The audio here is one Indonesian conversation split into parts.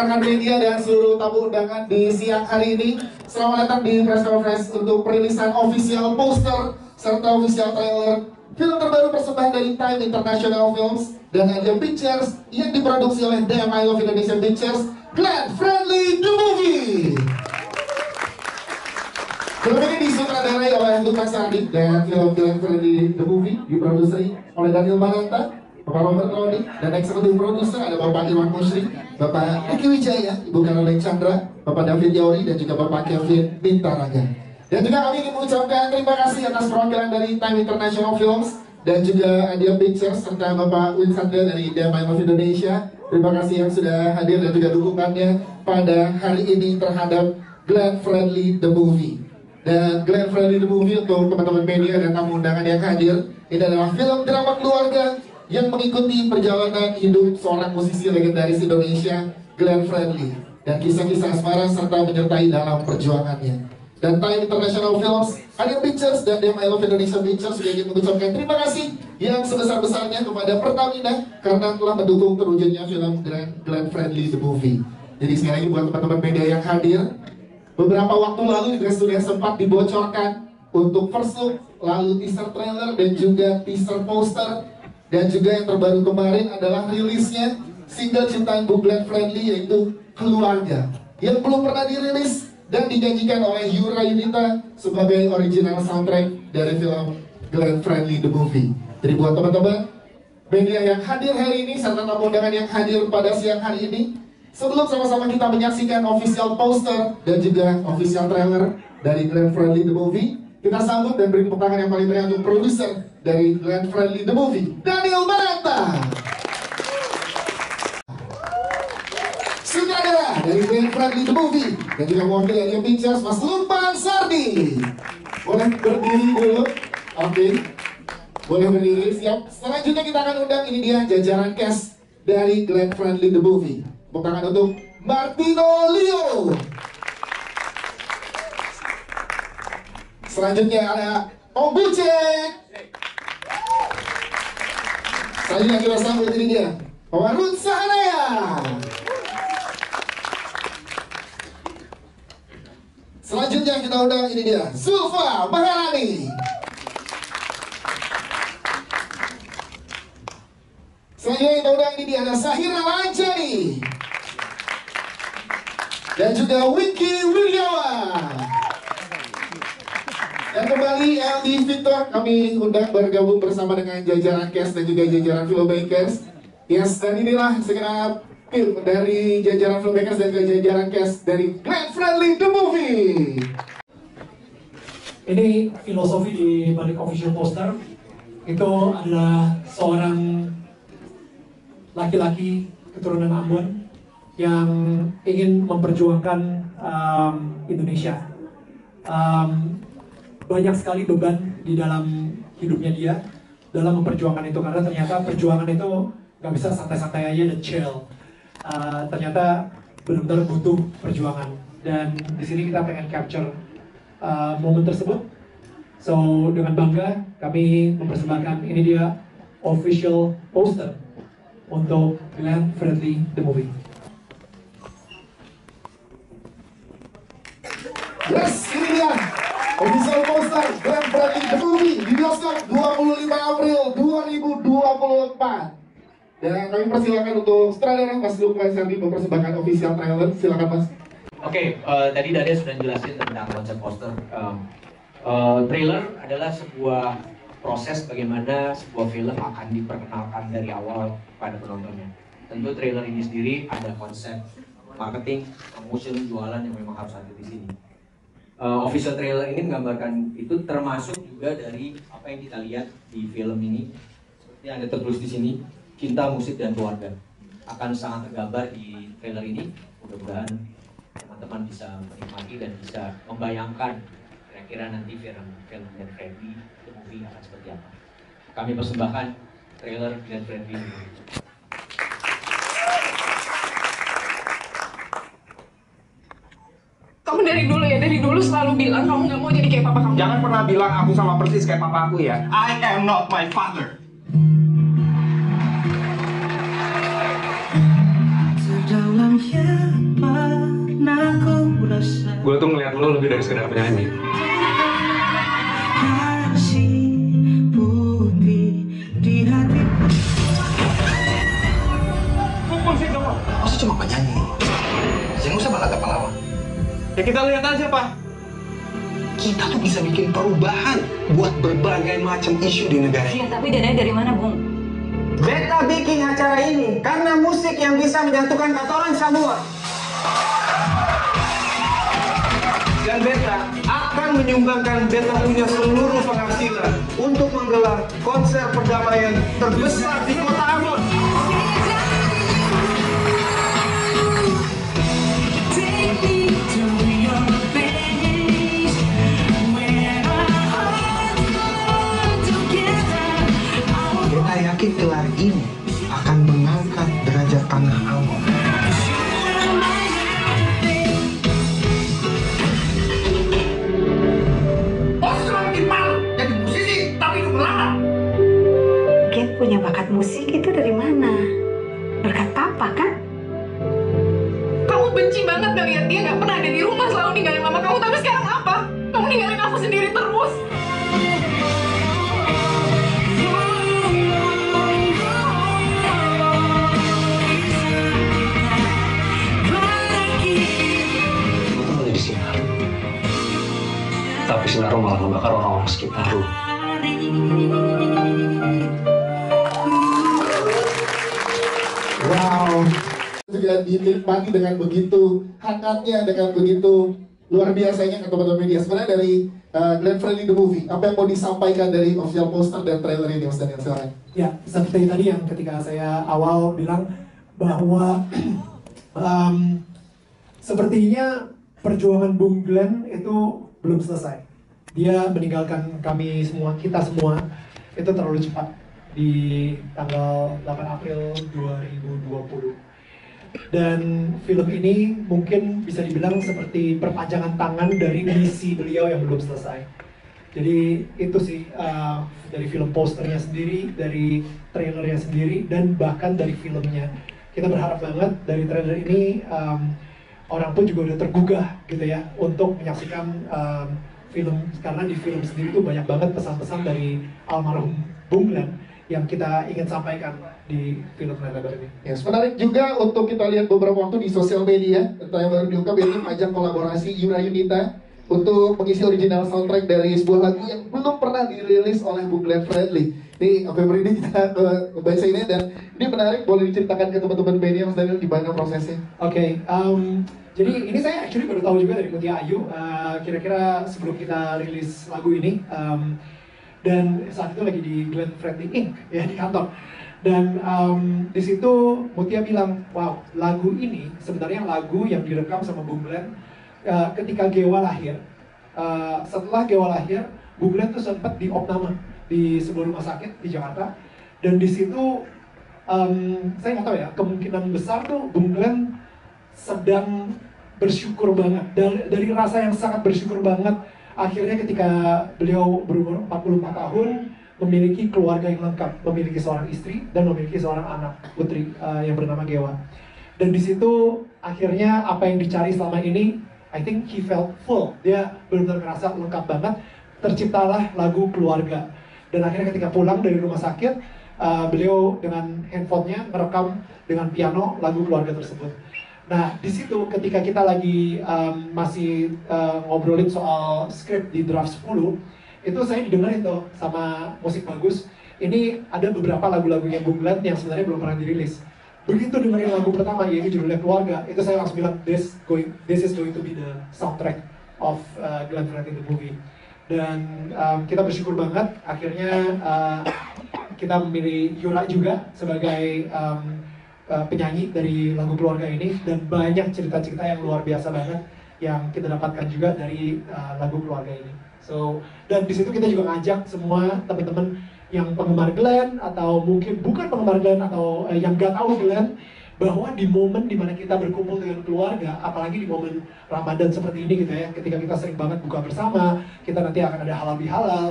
rekan-rekan media dan seluruh tamu undangan di siang hari ini. Selamat datang di press conference untuk perilisan official poster serta official trailer film terbaru persembahan dari Time International Films dan Adiam Pictures yang diproduksi oleh Damn I Love Indonesia Pictures, Glenn Friendly The Movie. Film ini disutradarai oleh Lukman Sardi dan film Glenn Friendly The Movie diproduksi oleh Daniel Mananta, Bapak Robert Rodi, dan eksekutif produser ada Bapak Iwan Musri, Bapak Eki Wijaya, Ibu Caroline Chandra, Bapak David Yauri, dan juga Bapak Kevin Bintaraga. Dan juga kami ingin mengucapkan terima kasih atas perwakilan dari Time International Films dan juga Adiam Pictures serta Bapak Win Sandra dari Damn I Love Indonesia. Terima kasih yang sudah hadir dan juga dukungannya pada hari ini terhadap Glenn Friendly The Movie. Dan Glenn Friendly The Movie untuk teman-teman media dan tamu undangan yang hadir, ini adalah film drama keluarga yang mengikuti perjalanan hidup seorang musisi legendaris Indonesia, Glenn Friendly, dan kisah-kisah asmara serta menyertai dalam perjuangannya. Dan Time International Films, Adiam Pictures, dan Damn I Love Indonesia Pictures juga ingin mengucapkan terima kasih yang sebesar-besarnya kepada Pertamina karena telah mendukung terwujudnya film Glenn Friendly The Movie. Jadi sekali lagi buat teman-teman media yang hadir, beberapa waktu lalu juga sudah sempat dibocorkan untuk first look, lalu teaser trailer dan juga teaser poster. Dan juga yang terbaru kemarin adalah rilisnya single ciptaan Bu Glenn Friendly yaitu Keluarga, yang belum pernah dirilis dan dinyanyikan oleh Yura Yunita sebagai original soundtrack dari film Glenn Friendly The Movie. Jadi buat teman-teman media yang hadir hari ini serta tamu undangan yang hadir pada siang hari ini, sebelum sama-sama kita menyaksikan official poster dan juga official trailer dari Glenn Friendly The Movie, kita sambut dan beri tepuk tangan yang paling meriah untuk produser dari Glenn Friendly The Movie, Daniel Mananta. Sutradara dari Glenn Friendly The Movie dan juga mewakili Adiam Pictures, Mas Lukman Sardi. Boleh berdiri dulu, oke. Boleh berdiri, siap. Selanjutnya kita akan undang, ini dia jajaran cast dari Glenn Friendly The Movie. Tepuk tangan untuk Martino Leo. Selanjutnya ada Om Bucek. Selanjutnya kita sambut ini dia Bapak Ruth Sahanaya. Selanjutnya kita undang ini dia Zulfa Maharani. Selanjutnya kita undang ini dia ada Sahira Lanjani dan juga Winky Wiryawan. Dan kembali LD Victor kami undang bergabung bersama dengan jajaran cast dan juga jajaran filmmakers. Yes, dan inilah segenap tim dari jajaran filmmakers dan juga jajaran cast dari Glenn Friendly The Movie. Ini filosofi di balik official poster itu adalah seorang laki-laki keturunan Ambon yang ingin memperjuangkan Indonesia. Banyak sekali beban di dalam hidupnya dia dalam memperjuangkan itu, karena ternyata perjuangan itu nggak bisa santai-santai aja dan chill. Ternyata benar-benar butuh perjuangan, dan di sini kita pengen capture momen tersebut. So dengan bangga kami mempersembahkan ini dia official poster untuk Glenn Friendly The Movie. Yes, ini dia official poster Glenn Friendly The Movie di bioskop 25 April 2024. Dan kami persilakan untuk sutradara Mas Lukman Sardi mempersembahkan official trailer. Silakan Mas. Oke, tadi Dade sudah jelasin tentang konsep poster. Trailer adalah sebuah proses bagaimana sebuah film akan diperkenalkan dari awal pada penontonnya. Tentu trailer ini sendiri ada konsep marketing, promotion, jualan yang memang harus ada di sini. Official trailer ini menggambarkan itu, termasuk juga dari apa yang kita lihat di film ini. Seperti yang ada tertulis di sini, cinta, musik, dan keluarga akan sangat tergambar di trailer ini. Mudah-mudahan teman-teman bisa menikmati dan bisa membayangkan kira-kira nanti film Glenn Friendly The Movie akan seperti apa. Kami persembahkan trailer Glenn Friendly The Movie. Kamu dari dulu selalu bilang kamu nggak mau jadi kayak papa kamu. Jangan pernah bilang aku sama persis kayak papa aku ya. I am not my father. Dalam Gue tuh ngeliat lo lebih dari sekedar penyanyi. Masa cuma penyanyi? Yang usah balaga pahlawan. Ya kita lihat aja, Pak. Kita tuh bisa bikin perubahan buat berbagai macam isu di negara ini. Iya, tapi dananya dari mana, Bung? Beta bikin acara ini karena musik yang bisa menyatukan kata orang semua. Dan Beta akan menyumbangkan Beta punya seluruh penghasilan untuk menggelar konser perdamaian terbesar di kota Ambon. Beta yakin gelar ini akan mengangkat derajat tanah Ambon. Ken punya bakat musik itu dari mana? Berkat papa kan? Kamu benci banget ngeliat dia nggak pernah ada di rumah, selalu ninggalin mama kamu. Tapi sekarang apa? Kamu ninggalin aku sendiri terus. Gue tuh boleh di sinar, tapi sinar malah membakar orang-orang sekitar lu. Wow, juga dinikmati dengan begitu hangatnya, dengan begitu luar biasanya ke teman-teman media. Sebenarnya dari Glenn Fredly The Movie, apa yang mau disampaikan dari official poster dan trailer ini, Mas Daniel? Silakan. Ya, seperti tadi yang ketika saya awal bilang bahwa sepertinya perjuangan Bung Glenn itu belum selesai. Dia meninggalkan kami semua, kita semua, itu terlalu cepat di tanggal 8 April 2020. Dan film ini mungkin bisa dibilang seperti perpanjangan tangan dari misi beliau yang belum selesai. Jadi itu sih dari film posternya sendiri, dari trailernya sendiri, dan bahkan dari filmnya. Kita berharap banget dari trailer ini orang pun juga udah tergugah gitu ya untuk menyaksikan film, karena di film sendiri tuh banyak banget pesan-pesan dari almarhum Bung Glenn yang kita ingin sampaikan di film trailer ini. Ya, menarik juga untuk kita lihat beberapa waktu di sosial media, yang baru diungkap yaitu ajang kolaborasi Yura Yunita untuk mengisi original soundtrack dari sebuah lagu yang belum pernah dirilis oleh Bung Glenn Fredly. Ini Februari ini kita baca ini, dan ini menarik, boleh diceritakan ke teman-teman media, Mas Daniel, gimana prosesnya? Oke, jadi ini saya actually baru tahu juga dari Mutia Ayu, kira-kira sebelum kita rilis lagu ini, dan saat itu lagi di Glenn Fredly Inc. ya di kantor. Dan di situ Mutia bilang, wow, lagu ini sebenarnya lagu yang direkam sama Bung Glenn ketika Gewa lahir. Setelah Gewa lahir, Bung Glenn tuh sempat diopname di sebuah rumah sakit di Jakarta. Dan di situ saya nggak tahu ya, kemungkinan besar tuh Bung Glenn sedang bersyukur banget, dari rasa yang sangat bersyukur banget. Akhirnya ketika beliau berumur 44 tahun, memiliki keluarga yang lengkap, memiliki seorang istri dan memiliki seorang anak putri yang bernama Gewa. Dan di situ akhirnya apa yang dicari selama ini, I think he felt full. Dia benar-benar merasa lengkap banget. Terciptalah lagu Keluarga. Dan akhirnya ketika pulang dari rumah sakit, beliau dengan handphonenya merekam dengan piano lagu Keluarga tersebut. Nah, di situ ketika kita lagi masih ngobrolin soal skrip di draft 10, itu saya didengerin tuh sama Musik Bagus. Ini ada beberapa lagu-lagunya Bung Glenn yang sebenarnya belum pernah dirilis. Begitu dengerin lagu pertama, yaitu judulnya Keluarga, itu saya langsung bilang, this is going to be the soundtrack of Glenn Fredly The Movie. Dan kita bersyukur banget, akhirnya kita memilih Yura juga sebagai penyanyi dari lagu Keluarga ini, dan banyak cerita-cerita yang luar biasa banget yang kita dapatkan juga dari lagu Keluarga ini. So, dan di situ kita juga ngajak semua teman-teman yang penggemar Glenn atau mungkin bukan penggemar Glenn atau yang gak tahu Glenn, bahwa di momen dimana kita berkumpul dengan keluarga, apalagi di momen Ramadan seperti ini gitu ya, ketika kita sering banget buka bersama, kita nanti akan ada halal bihalal,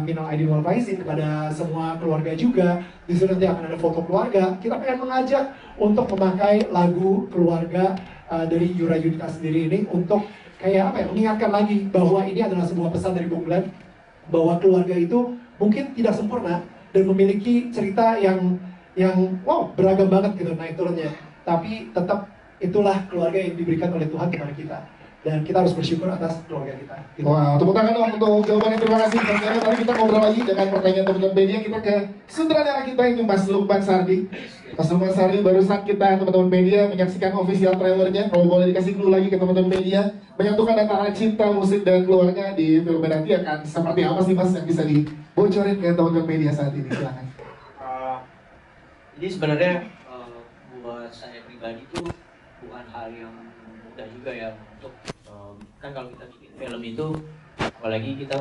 minal aidin wal faizin kepada semua keluarga juga. Di situ nanti akan ada foto keluarga. Kita pengen mengajak untuk memakai lagu keluarga dari Yura Yunita sendiri ini untuk kayak apa ya, mengingatkan lagi bahwa ini adalah sebuah pesan dari Bung Glenn, bahwa keluarga itu mungkin tidak sempurna dan memiliki cerita yang wow, beragam banget gitu naik turunnya, tapi tetap itulah keluarga yang diberikan oleh Tuhan kepada kita, dan kita harus bersyukur atas keluarga kita gitu. Wah, tepuk tangan dong untuk jawabannya, terima kasih. Karena tadi kita ngobrol lagi dengan pertanyaan teman-teman media, kita ke sutradara kita ini Mas Lukman Sardi. Mas Lukman Sardi, barusan kita teman-teman media menyaksikan official trailernya. Kalau boleh dikasih clue lagi ke teman-teman media, menyatukan antara cinta, musik, dan keluarga di film nanti akan seperti apa sih Mas yang bisa dibocorin ke teman-teman media saat ini? Silakan. Jadi sebenarnya buat saya pribadi itu bukan hal yang mudah juga ya untuk kan kalau kita bikin film itu, apalagi kita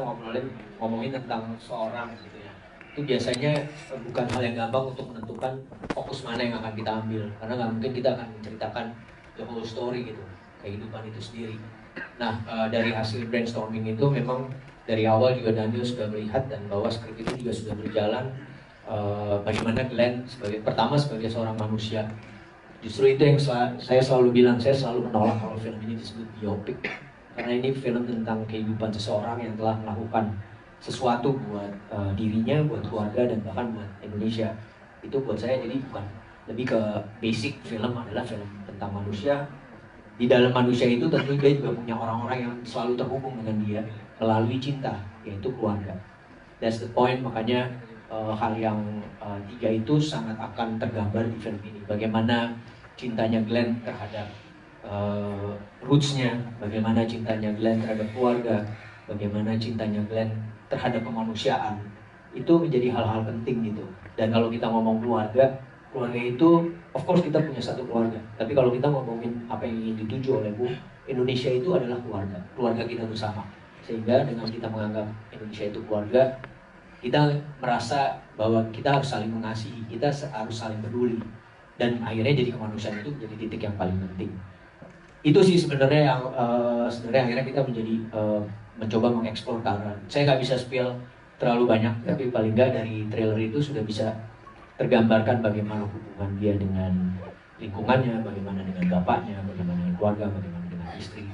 ngomongin tentang seorang gitu ya, itu biasanya bukan hal yang gampang untuk menentukan fokus mana yang akan kita ambil, karena nggak mungkin kita akan menceritakan the whole story gitu, kehidupan itu sendiri. Nah dari hasil brainstorming itu memang dari awal juga Daniel sudah melihat dan bahwa skrip itu juga sudah berjalan. Bagaimana Glenn sebagai seorang manusia. Justru itu yang saya selalu bilang, saya selalu menolak kalau film ini disebut biopik, karena ini film tentang kehidupan seseorang yang telah melakukan sesuatu buat dirinya, buat keluarga, dan bahkan buat Indonesia. Itu buat saya jadi bukan, lebih ke basic film adalah film tentang manusia. Di dalam manusia itu tentu dia juga punya orang-orang yang selalu terhubung dengan dia melalui cinta, yaitu keluarga. That's the point, makanya hal yang tiga itu sangat akan tergambar di film ini. Bagaimana cintanya Glenn terhadap roots-nya, bagaimana cintanya Glenn terhadap keluarga, bagaimana cintanya Glenn terhadap kemanusiaan. Itu menjadi hal-hal penting gitu. Dan kalau kita ngomong keluarga itu, of course kita punya satu keluarga. Tapi kalau kita ngomongin apa yang ingin dituju oleh Bu, Indonesia itu adalah keluarga kita bersama. Sehingga dengan kita menganggap Indonesia itu keluarga, kita merasa bahwa kita harus saling mengasihi, kita harus saling peduli, dan akhirnya jadi kemanusiaan itu menjadi titik yang paling penting. Itu sih sebenarnya yang akhirnya kita mencoba mengeksplor ke arah. Saya nggak bisa spill terlalu banyak, tapi paling nggak dari trailer itu sudah bisa tergambarkan bagaimana hubungan dia dengan lingkungannya, bagaimana dengan bapaknya, bagaimana dengan keluarga, bagaimana dengan istri,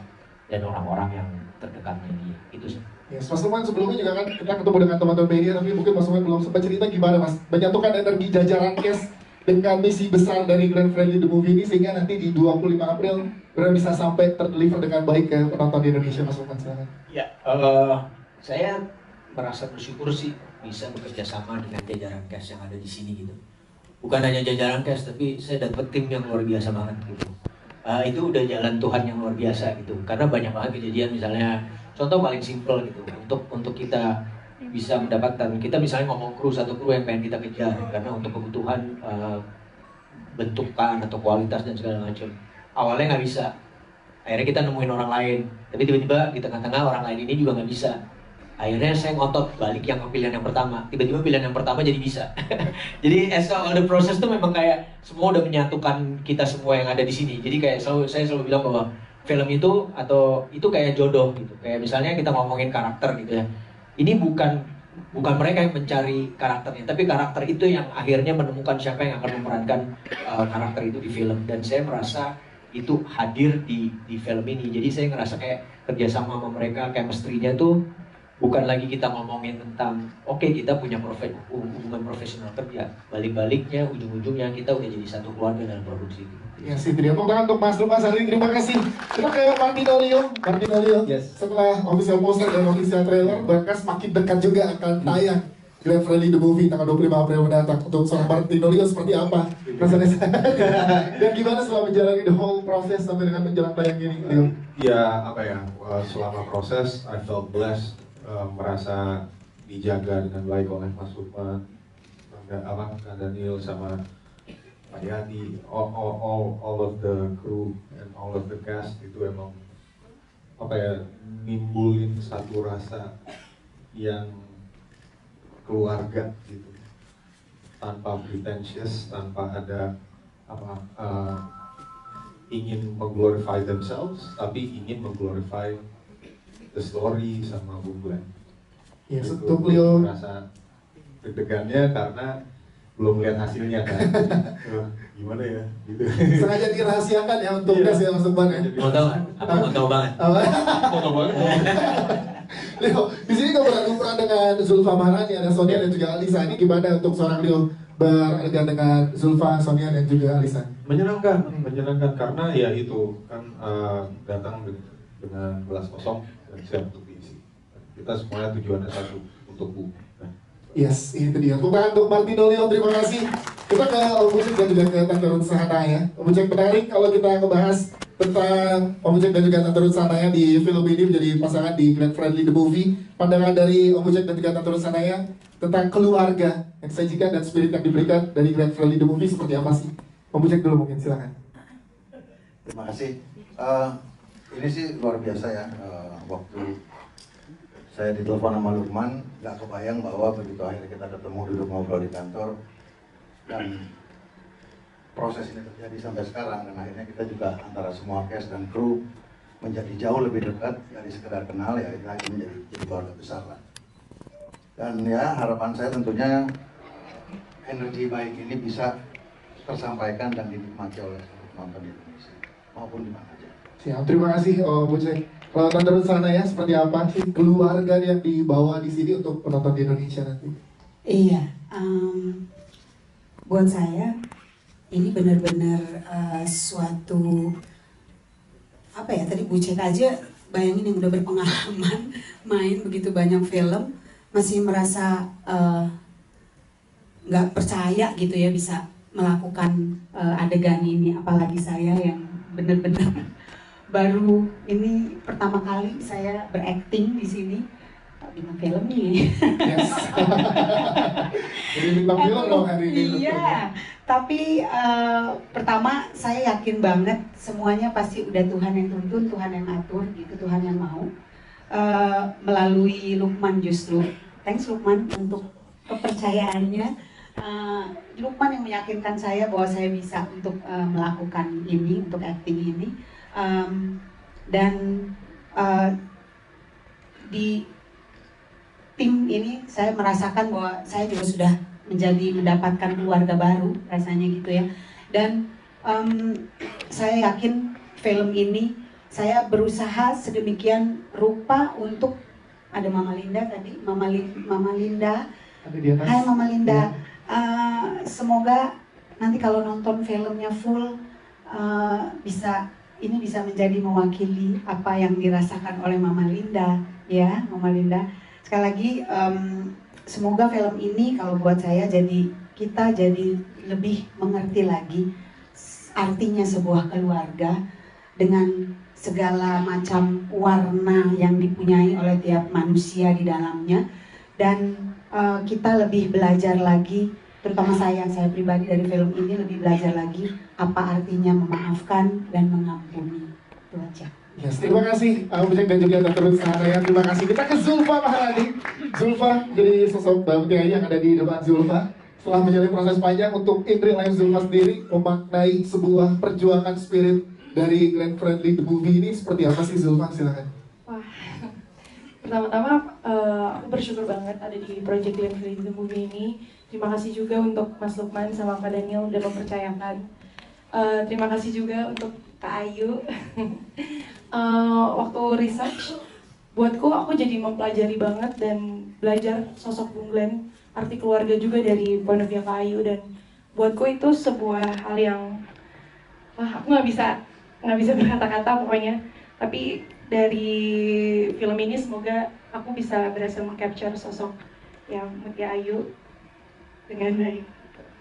dan orang-orang yang terdekatnya dia. Itu sih. Yes, Mas Lukman sebelumnya juga kan kita ketemu dengan teman-teman media, tapi mungkin Mas Lukman belum sempat cerita gimana Mas menyatukan energi jajaran cast dengan misi besar dari Glenn Fredly The Movie ini, sehingga nanti di 25 April benar bisa sampai terdeliver dengan baik ke penonton di Indonesia. Mas Lukman, silakan. Ya, saya merasa bersyukur sih bisa bekerja sama dengan jajaran cast yang ada di sini gitu. Bukan hanya jajaran cast, tapi saya dapat tim yang luar biasa banget gitu. Itu udah jalan Tuhan yang luar biasa gitu. Karena banyak banget kejadian, misalnya contoh paling simpel gitu, untuk kita bisa mendapatkan, kita misalnya ngomong satu kru yang pengen kita kejar karena untuk kebutuhan bentukan atau kualitas dan segala macam. Awalnya nggak bisa, akhirnya kita nemuin orang lain, tapi tiba-tiba di tengah-tengah orang lain ini juga nggak bisa. Akhirnya saya ngotot balik yang ke pilihan yang pertama, tiba-tiba pilihan yang pertama jadi bisa. Jadi as all the process tuh memang kayak semua udah menyatukan kita semua yang ada di sini. Jadi kayak saya selalu bilang bahwa film itu itu kayak jodoh gitu. Kayak misalnya kita ngomongin karakter gitu ya. Ini bukan mereka yang mencari karakternya, tapi karakter itu yang akhirnya menemukan siapa yang akan memerankan karakter itu di film. Dan saya merasa itu hadir di film ini. Jadi saya ngerasa kayak kerjasama sama mereka, chemistry-nya tuh bukan lagi kita ngomongin tentang oke, kita punya hubungan profesional kerja, balik-baliknya ujung-ujungnya kita udah jadi satu keluarga dalam produksi ini. Ya sih, tepuk tangan untuk Mas Lukman Sardi, terima kasih. Kita ke Martino Leo. Yes. Setelah official poster dan official trailer, bahkan semakin dekat juga akan tayang Glenn Fredly The Movie tanggal 25 April mendatang. Untuk seorang Martino Leo seperti apa rasanya? Dan gimana setelah menjalani the whole proses sampai dengan menjelang tayang ini, Leo? Ya apa ya, selama proses I felt blessed, merasa dijaga dengan baik oleh Mas Lukman, Kak Daniel sama Pak Yani, all of the crew and all of the cast. Itu emang apa ya, nimbulin satu rasa yang keluarga gitu, tanpa pretentious, tanpa ada ingin mengglorify themselves, tapi ingin mengglorify the story sama Bung Glenn. Yes, Itu untuk Leo. merasa deg-degannya karena belum lihat hasilnya kan. Gimana ya? Gitu. Sengaja dirahasiakan ya untuk tes ya Mas Lukman ya. Mau tahu nggak? Apa mau tahu banget? Mau tahu banget. Leo, di sini kamu berperan dengan Zulfa Maharani, ada Sonia dan juga Alisa. Ini gimana untuk seorang Leo beradegan dengan Zulfa, Sonia dan juga Alisa? Menyenangkan karena ya itu kan datang dengan gelas kosong dan siap untuk diisi. Kita semuanya tujuannya satu, untuk Bu. Yes, itu dia. Tepuk tangan untuk Martino Leo, terima kasih. Kita ke Om Ucek dan juga ke Tante Ruth Sahanaya. Om Ucek, menarik kalau kita ngebahas tentang Om Ucek dan juga Tante Ruth Sahanaya di film ini menjadi pasangan di Glenn Friendly The Movie. Pandangan dari Om Ucek dan juga Tante Ruth Sahanaya tentang keluarga yang disajikan dan spirit yang diberikan dari Glenn Friendly The Movie seperti apa sih? Om Ucek dulu mungkin, silakan. Terima kasih. Ini sih luar biasa ya. Waktu saya ditelepon sama Lukman, nggak kebayang bahwa begitu akhirnya kita ketemu duduk ngobrol di kantor dan proses ini terjadi sampai sekarang, dan akhirnya kita juga antara semua cast dan kru menjadi jauh lebih dekat dari sekedar kenal, ya itu lagi menjadi keluarga besar lah. Dan ya harapan saya tentunya energi baik ini bisa tersampaikan dan dinikmati oleh seluruh penonton di Indonesia maupun di mana aja. Siap, terima kasih Om Ucek. Kalau Tante Ruth Sahanaya, seperti apa sih keluarga yang dibawa di sini untuk penonton di Indonesia nanti? Iya, buat saya ini benar-benar suatu apa ya, tadi Bu Cek aja bayangin yang udah berpengalaman main begitu banyak film masih merasa nggak percaya gitu ya bisa melakukan adegan ini, apalagi saya yang benar-benar baru ini pertama kali saya berakting di sini bintang film nih. Yes. Jadi bintang film dong hari ini. Iya, tapi pertama saya yakin banget semuanya pasti udah Tuhan yang tuntun, Tuhan yang atur gitu, Tuhan yang mau. Melalui Lukman justru. Thanks Lukman untuk kepercayaannya. Lukman yang meyakinkan saya bahwa saya bisa untuk melakukan ini, untuk acting ini. Dan di tim ini saya merasakan bahwa saya juga sudah mendapatkan keluarga baru rasanya gitu ya. Dan saya yakin film ini saya berusaha sedemikian rupa untuk ada Mama Linda tadi, Mama Linda. Hai Mama Linda. Semoga nanti kalau nonton filmnya full ini bisa menjadi mewakili apa yang dirasakan oleh Mama Linda, ya Mama Linda. Sekali lagi, semoga film ini kalau buat saya kita jadi lebih mengerti lagi artinya sebuah keluarga dengan segala macam warna yang dipunyai oleh tiap manusia di dalamnya, dan kita lebih belajar lagi. Terutama saya pribadi dari film ini lebih belajar lagi apa artinya memaafkan dan mengampuni. Itu aja. Yes, terima kasih Om Ucek dan juga Tante Ruth Sahanaya. Terima kasih. Kita ke Zulfa Maharani. Zulfa jadi sosok Mbak Mutiara yang ada di depan Zulfa. Setelah menjalani proses panjang untuk in real life Zulfa sendiri memaknai sebuah perjuangan spirit dari Glenn Friendly The Movie ini seperti apa sih Zulfa? Silakan. Wah, pertama-tama aku bersyukur banget ada di project Glenn Friendly The Movie ini. Terima kasih juga untuk Mas Lukman sama Kak Daniel udah mempercayakan. Terima kasih juga untuk Kak Ayu. Waktu research, buatku aku jadi mempelajari banget dan belajar sosok Bung Glenn, arti keluarga juga dari point of view Kak Ayu, dan buatku itu sebuah hal yang aku nggak bisa berkata-kata pokoknya. Tapi dari film ini semoga aku bisa berhasil meng-capture sosok yang Mutia Ayu dengan baik.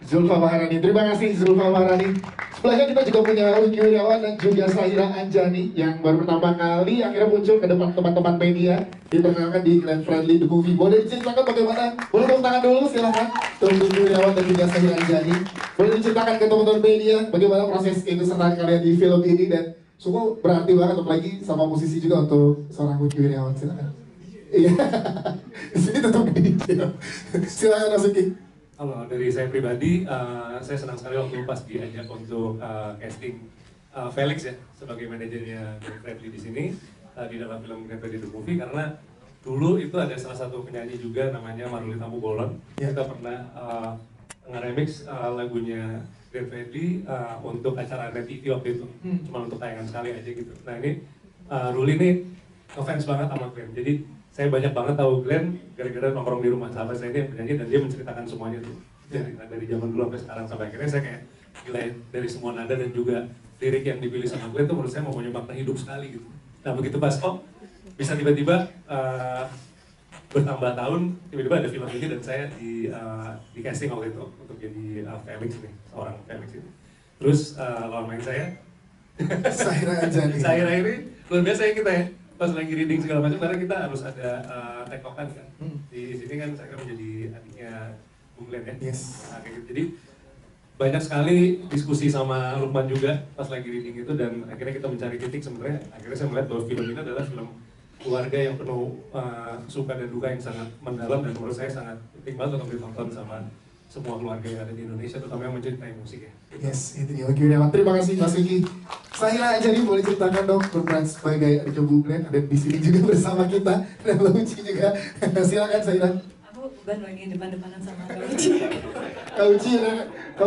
Zulfa Maharani, terima kasih Zulfa Maharani. Sebelahnya kita juga punya Wingky Wiryawan dan juga Sahira Anjani yang baru pertama kali akhirnya muncul ke depan teman-teman media diperkenalkan di Glenn Friendly The Movie. Boleh diceritakan bagaimana? Boleh tepuk tangan dulu silahkan untuk Wingky Wiryawan dan juga Sahira Anjani. Boleh diceritakan ke teman-teman media bagaimana proses keikutsertaan kalian di film ini, dan semua berarti banget apalagi sama musisi juga untuk seorang Wingky Wiryawan. Silakan. Iya. Di sini tetap di. Silakan Mas Wingky. Kalau dari saya pribadi, saya senang sekali waktu pas diajak untuk casting Felix ya sebagai manajernya Glenn Fredly di sini di dalam film Glenn Fredly The Movie, karena dulu itu ada salah satu penyanyi juga namanya Maruli Tampu Bolon. Kita pernah nge-remix lagunya Glenn Fredly untuk acara Net TV waktu itu, cuma untuk tayangan sekali aja gitu. Nah ini Ruli ini ngefans banget sama Glenn, jadi saya banyak banget tahu Glenn gara-gara nongkrong di rumah sahabat saya, dia yang penyanyi dan dia menceritakan semuanya tuh dari zaman dulu sampai sekarang, sampai akhirnya saya kayak gila dari semua nada dan juga lirik yang dipilih sama Glenn tuh menurut saya mempunyai makna hidup sekali gitu. Nah begitu pas bisa tiba-tiba bertambah tahun, tiba-tiba ada film ini dan saya di casting waktu itu untuk jadi Felix nih, seorang Felix ini. Terus lawan main saya Saira aja nih. Saira ini luar biasa ya kita ya, pas lagi reading segala macam karena kita harus ada tektokan kan. Di sini kan saya menjadi adiknya Bung Glenn ya. Yes. Nah, kayak gitu. Jadi banyak sekali diskusi sama Lukman juga pas lagi reading itu, dan akhirnya kita mencari titik. Sebenarnya akhirnya saya melihat bahwa film ini adalah film keluarga yang penuh suka dan duka yang sangat mendalam, dan menurut saya sangat penting banget untuk ditonton sama semua keluarga yang ada di Indonesia, terutama yang mencintai musik ya. Yes, itu dia. Oke, terima kasih Mas Vicky. Saira jadi boleh ceritakan dong berperan sebagai adik Bung Glenn, ada di sini juga bersama kita, dan Lauci juga. Silakan Saira. Aku bukan lagi depan-depanan sama Lauci. Kak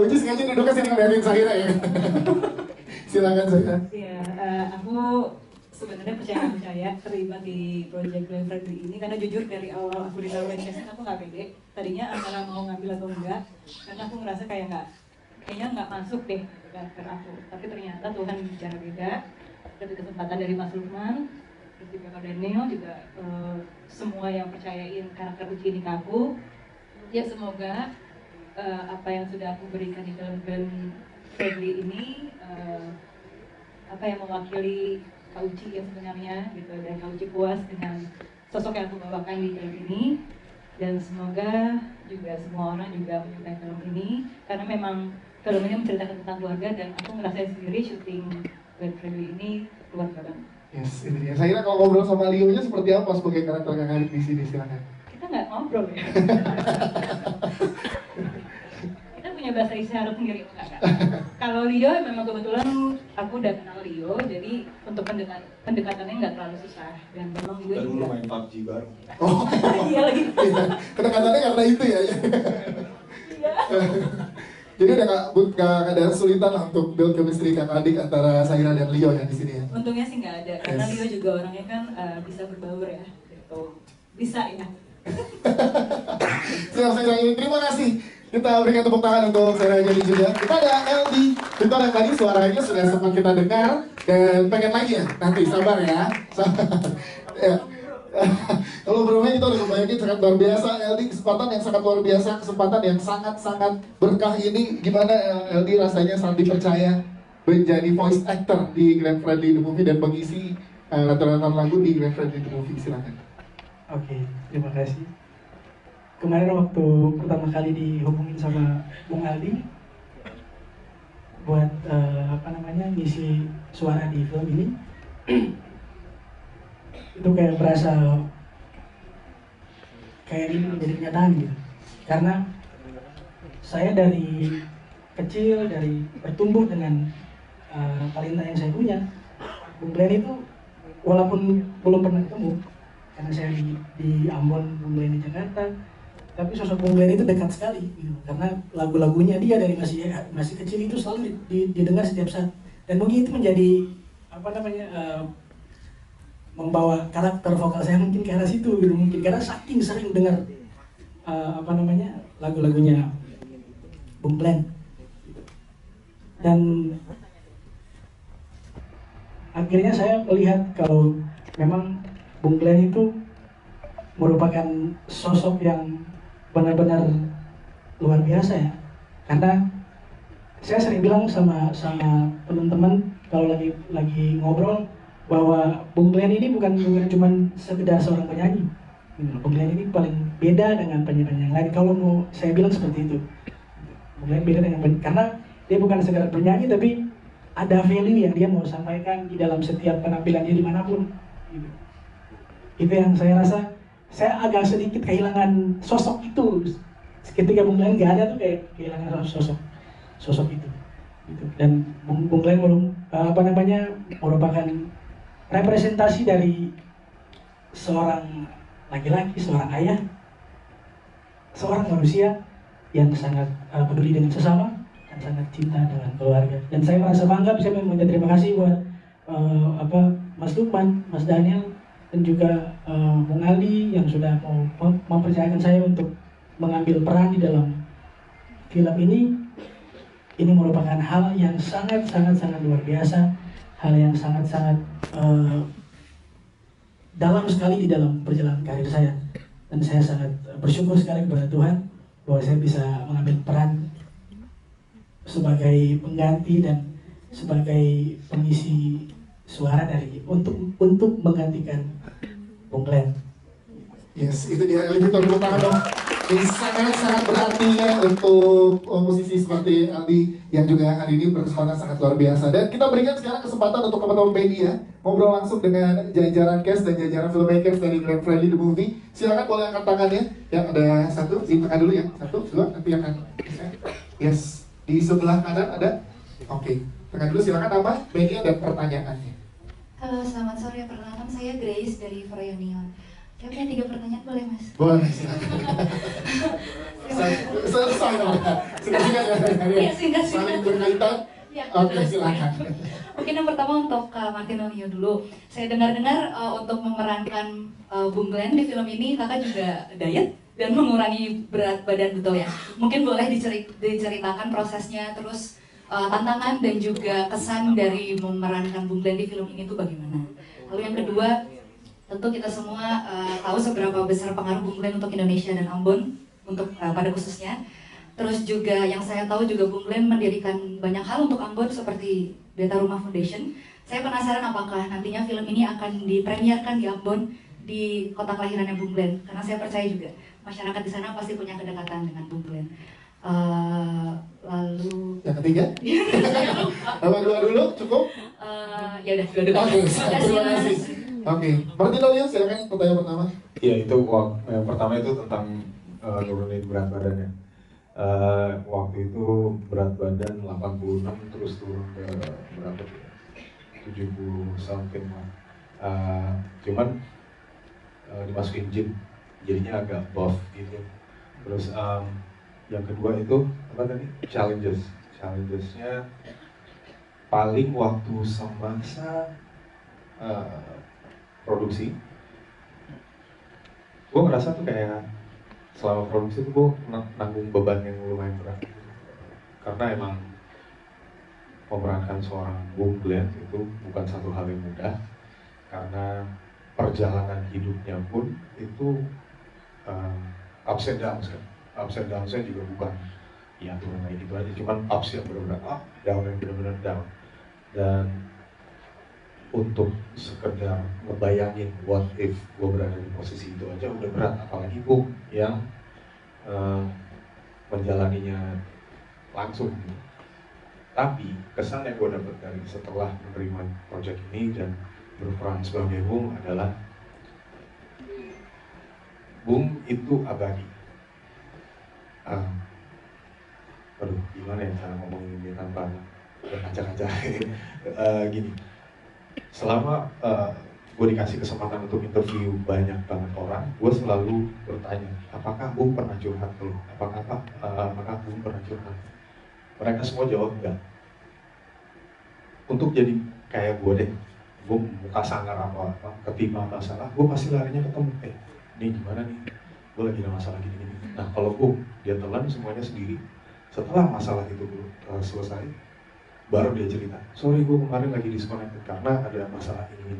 Uci sengaja duduknya sini ngeliatin Saira ya. Silakan Saira. Iya, aku sebenarnya percaya terlibat di project Glenn Fredly ini karena jujur dari awal aku ditawarin casting aku nggak pede. Tadinya antara mau ngambil atau enggak, karena aku ngerasa kayaknya nggak masuk deh karakter aku. Tapi ternyata Tuhan bicara beda. Dapet kesempatan dari Mas Lukman, terus juga Kak Daniel juga semua yang percayain karakter Uci ini ke aku. Ya semoga apa yang sudah aku berikan di film Glenn Fredly ini apa yang mewakili Kak Uci yang sebenarnya gitu, dan Kak Uci puas dengan sosok yang aku bawakan di film ini, dan semoga juga semua orang juga menyukai film ini karena memang film ini menceritakan tentang keluarga dan aku ngerasain sendiri syuting Glenn Fredly ini keluarga banget. Yes, itu dia. Saya kira kalau ngobrol sama Leo-nya seperti apa sebagai karakter Kak Khalid di sini, silakan. Kita nggak ngobrol ya. Kita punya bahasa isyarat sendiri enggak kan? Kalau Leo memang kebetulan aku udah kenal Leo, jadi untuk pendekatannya nggak terlalu susah, dan memang gue Baru juga main PUBG bareng. Oh, iya lagi. Kedekatannya karena itu ya. Iya. Jadi nggak ada kesulitan lah untuk build chemistry kakak adik antara Saira dan Leo yang di sini ya. Untungnya sih nggak ada, karena Leo juga orangnya kan bisa berbaur ya, gitu. Bisa ya. Siap Saira, terima kasih. Kita berikan tepuk tangan untuk Saira jadi juga. Kita ada LD Victor yang tadi suaranya sudah sempat kita dengar dan pengen lagi ya. Nanti sabar ya. Ya. Kalau bermain kita udah membayangin sangat luar biasa. LD kesempatan yang sangat luar biasa, kesempatan yang sangat berkah ini. Gimana LD rasanya saat dipercaya menjadi voice actor di Glenn Fredly The Movie dan mengisi latar-latar lagu di Glenn Fredly The Movie? Silakan. Oke, terima kasih. Kemarin waktu pertama kali dihubungin sama Bung Aldi buat ngisi suara di film ini, itu kayak berasa kayak ini menjadi kenyataan gitu. Karena saya dari kecil, dari bertumbuh dengan talenta yang saya punya, Bung Glenn itu walaupun belum pernah ketemu, karena saya di Ambon, Bung Glenn di Jakarta, tapi sosok Bung Glenn itu dekat sekali gitu. Karena lagu-lagunya dia dari masih kecil itu selalu didengar setiap saat, dan mungkin itu menjadi membawa karakter vokal saya mungkin ke arah situ gitu, mungkin karena saking sering dengar lagu-lagunya Bung Glenn. Dan akhirnya saya melihat kalau memang Bung Glenn itu merupakan sosok yang benar-benar luar biasa ya. Karena saya sering bilang sama teman-teman kalau lagi ngobrol bahwa Bung Glenn ini bukan cuma sekedar seorang penyanyi. Bung Glenn ini paling beda dengan penyanyi yang lain. Kalau mau saya bilang seperti itu, Bung Glenn beda dengan karena dia bukan sekedar penyanyi, tapi ada value yang dia mau sampaikan di dalam setiap penampilan dia dimanapun. Gitu. Itu yang saya rasa saya agak sedikit kehilangan sosok itu ketika Bung Glenn nggak ada tuh kayak kehilangan sosok itu gitu. Dan Bung Glenn merupakan representasi dari seorang laki-laki, seorang ayah, seorang manusia yang sangat peduli dengan sesama dan sangat cinta dengan keluarga. Dan saya merasa bangga bisa mengucapkan terima kasih buat Mas Lukman, Mas Daniel, dan juga Bung Aldi yang sudah mau mempercayakan saya untuk mengambil peran di dalam film ini. Ini merupakan hal yang sangat luar biasa, hal yang sangat dalam sekali di dalam perjalanan karir saya. Dan saya sangat bersyukur sekali kepada Tuhan bahwa saya bisa mengambil peran sebagai pengganti dan sebagai pengisi suara dari untuk menggantikan Bung Glenn. Yes, itu dia. Kita tepuk tangan dong. Ini sangat berarti ya untuk musisi seperti Aldi yang juga hari ini berkesempatan sangat luar biasa. Dan kita berikan sekarang kesempatan untuk teman-teman media ngobrol langsung dengan jajaran cast dan jajaran filmmakers dari Glenn Fredly The Movie. Silakan boleh angkat tangannya. Yang ada satu di tengah dulu ya, 1, 2, nanti yang kanan. Yes, di sebelah kanan ada. Oke, tengah dulu silakan nama, media dan pertanyaannya. Halo, selamat sore. Perkenalkan saya Grace dari Froyonion. Saya punya 3 pertanyaan, boleh Mas? Boleh, silakan. Selesai dong. Singkat-singkat ya. Iya, singkat. Saling berkaitan. Ya, Oke, silakan. Mungkin yang pertama untuk Kak Martinelio dulu. Saya dengar-dengar untuk memerankan Bung Glenn di film ini Kakak juga diet dan mengurangi berat badan, betul ya? Mungkin boleh diceritakan prosesnya, terus tantangan dan juga kesan dari memerankan Bung Glenn di film ini itu bagaimana? Lalu yang kedua, tentu kita semua tahu seberapa besar pengaruh Bung Glenn untuk Indonesia dan Ambon untuk pada khususnya. Terus juga yang saya tahu juga Bung Glenn mendirikan banyak hal untuk Ambon seperti Beta Rumah Foundation. Saya penasaran apakah nantinya film ini akan dipremierkan di Ambon, di kota kelahirannya Bung Glenn. Karena saya percaya juga masyarakat di sana pasti punya kedekatan dengan Bung Glenn. Lalu yang ketiga? Apa dua dulu cukup? Ya udah dua dulu. Oke, terima kasih. Oke, Martinelio silakan pertanyaan pertama. Iya, itu yang pertama itu tentang nurunin berat badannya. Waktu itu berat badan 86 terus turun ke berapa? 70 something lah. Cuman dimasukin gym, jadinya agak buff gitu. Terus yang kedua itu apa tadi? Challengesnya paling waktu semasa produksi, gue ngerasa tuh kayak selama produksi tuh gue nanggung beban yang lumayan berat, karena emang memerankan seorang Bung Glenn itu bukan satu hal yang mudah, karena perjalanan hidupnya pun itu ups and downs kan. Ups and downs-nya juga bukan ya turun kayak gitu aja, cuman ups yang benar-benar up, down yang benar-benar down. Dan untuk sekedar ngebayangin what if gue berada di posisi itu aja udah berat, apalagi Bung yang menjalaninya langsung gitu. Tapi kesan yang gue dapat dari setelah menerima project ini dan berperan sebagai Bung adalah Bung itu abadi. Aduh, gimana ya cara ngomongin ini tanpa berkaca-kaca. Gini, selama gue dikasih kesempatan untuk interview banyak banget orang, gue selalu bertanya, apakah Bung pernah curhat dulu? Apakah Bung pernah curhat? Mereka semua jawab enggak. Untuk jadi kayak gue deh, gue muka sangar apa-apa, ketimpa masalah, gue pasti larinya ketemu. Ini gimana nih? Gue lagi ada masalah gini-gini. Nah kalau Bung, dia telan semuanya sendiri. Setelah masalah itu selesai, baru dia cerita, sorry gue kemarin lagi disconnected karena ada masalah ini.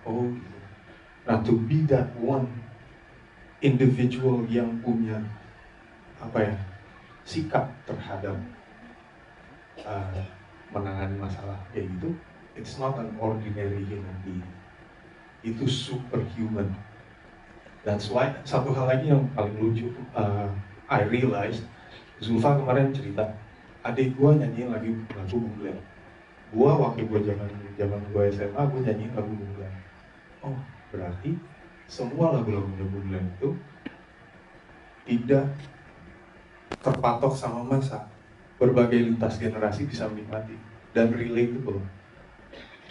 Oh gitu. Nah, to be that one individual yang punya sikap terhadap menangani masalah kayak gitu, it's not an ordinary human being. Itu superhuman. That's why satu hal lagi yang paling lucu, I realized Zulfa kemarin cerita, adik gue nyanyiin lagu Bung Glenn. Gue waktu gue zaman gue SMA, gue nyanyiin lagu Bung Glenn. Oh, berarti semua lagu-lagunya Bung Glenn itu tidak terpatok sama masa, berbagai lintas generasi bisa menikmati dan relatable.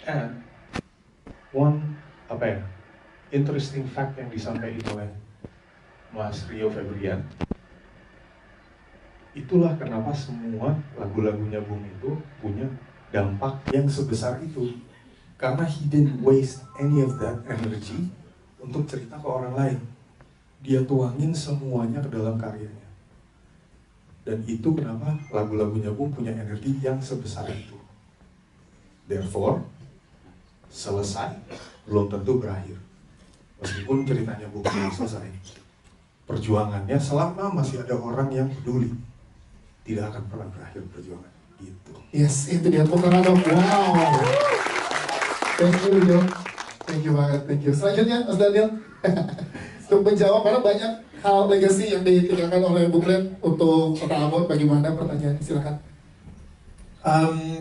And one interesting fact yang disampaikan oleh Mas Rio Febrian, itulah kenapa semua lagu-lagunya Bung itu punya dampak yang sebesar itu, karena he didn't waste any of that energy untuk cerita ke orang lain. Dia tuangin semuanya ke dalam karyanya, dan itu kenapa lagu-lagunya Bung punya energi yang sebesar itu. Therefore, selesai belum tentu berakhir. Meskipun ceritanya Bung belum selesai, perjuangannya selama masih ada orang yang peduli tidak akan pernah berakhir perjuangan. Gitu. Yes, itu dia tepuk tangan dong. Wow. Thank you, Rio. Thank you banget, thank you. Selanjutnya, Mas Daniel. Untuk menjawab, karena banyak hal legacy yang ditinggalkan oleh Bung Glenn untuk Kota Ambon, bagaimana pertanyaannya? Silakan.